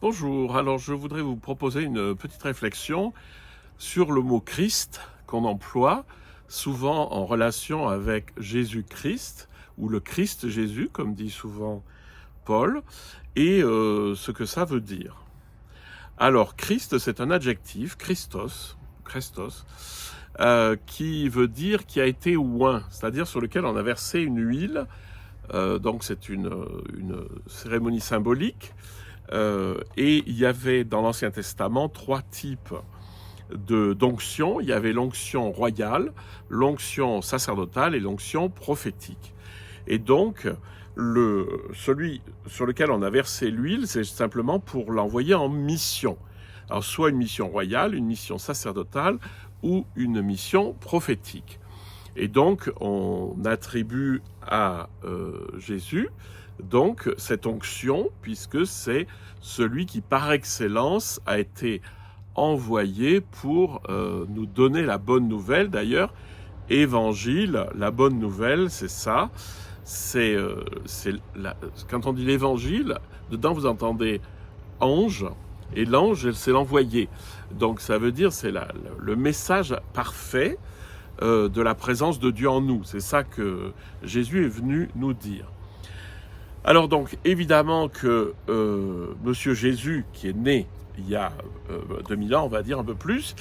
Bonjour, alors je voudrais vous proposer une petite réflexion sur le mot Christ qu'on emploie souvent en relation avec Jésus-Christ, ou le Christ Jésus, comme dit souvent Paul, et ce que ça veut dire. Alors, Christ, c'est un adjectif, Christos, qui veut dire qui a été oint, c'est-à-dire sur lequel on a versé une huile, donc c'est une cérémonie symbolique. Et il y avait dans l'Ancien Testament 3 types d'onction. Il y avait l'onction royale, l'onction sacerdotale et l'onction prophétique. Et donc, celui sur lequel on a versé l'huile, c'est simplement pour l'envoyer en mission. Alors, soit une mission royale, une mission sacerdotale ou une mission prophétique. Et donc, on attribue à Jésus donc cette onction, puisque c'est celui qui par excellence a été envoyé pour nous donner la bonne nouvelle. D'ailleurs, évangile, la bonne nouvelle, c'est ça. Quand on dit l'évangile, dedans vous entendez ange, et l'ange, c'est l'envoyé. Donc ça veut dire c'est le message parfait de la présence de Dieu en nous. C'est ça que Jésus est venu nous dire. Alors donc, évidemment que Monsieur Jésus, qui est né il y a 2000 ans, on va dire un peu plus,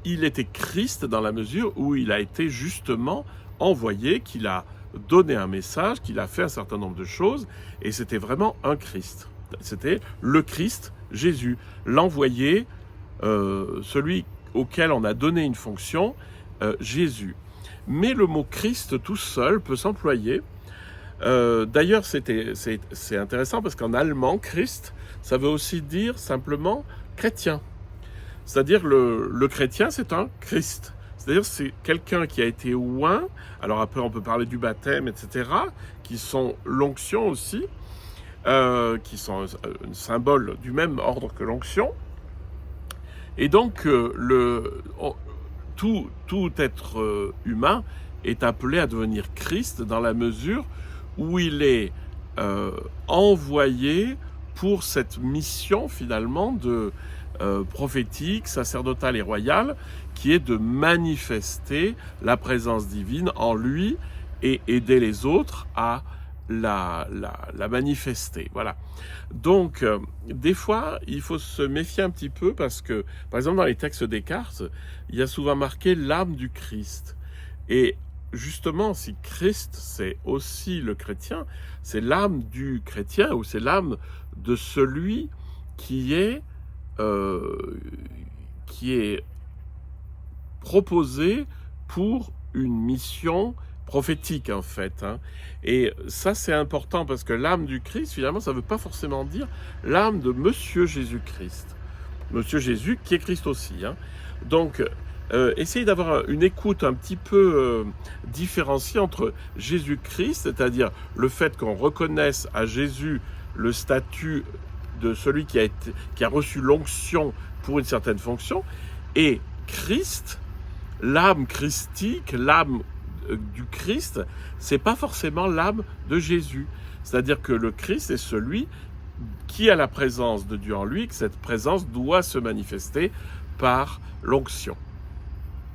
il était Christ dans la mesure où il a été justement envoyé, qu'il a donné un message, qu'il a fait un certain nombre de choses, et c'était vraiment un Christ. C'était le Christ, Jésus, l'envoyé, celui auquel on a donné une fonction, Jésus. Mais le mot Christ tout seul peut s'employer. D'ailleurs, c'est intéressant parce qu'en allemand, Christ, ça veut aussi dire simplement chrétien. C'est-à-dire le chrétien, c'est un Christ. C'est-à-dire c'est quelqu'un qui a été oint. Alors après, on peut parler du baptême, etc., qui sont l'onction aussi, qui sont un symbole du même ordre que l'onction. Et donc, tout être humain est appelé à devenir Christ dans la mesure où il est envoyé pour cette mission finalement de prophétique, sacerdotale et royale, qui est de manifester la présence divine en lui et aider les autres à la manifester. Voilà. Donc, des fois, il faut se méfier un petit peu parce que, par exemple, dans les textes des cartes, il y a souvent marqué l'âme du Christ. Et justement, si Christ, c'est aussi le chrétien, c'est l'âme du chrétien ou c'est l'âme de celui qui est proposé pour une mission prophétique en fait. Et ça c'est important parce que l'âme du Christ, finalement, ça ne veut pas forcément dire l'âme de Monsieur Jésus-Christ. Monsieur Jésus qui est Christ aussi. Donc, essayez d'avoir une écoute un petit peu différenciée entre Jésus-Christ, c'est-à-dire le fait qu'on reconnaisse à Jésus le statut de celui qui a reçu l'onction pour une certaine fonction, et Christ, l'âme christique, l'âme du Christ, c'est pas forcément l'âme de Jésus. C'est-à-dire que le Christ est celui qui a la présence de Dieu en lui, que cette présence doit se manifester par l'onction.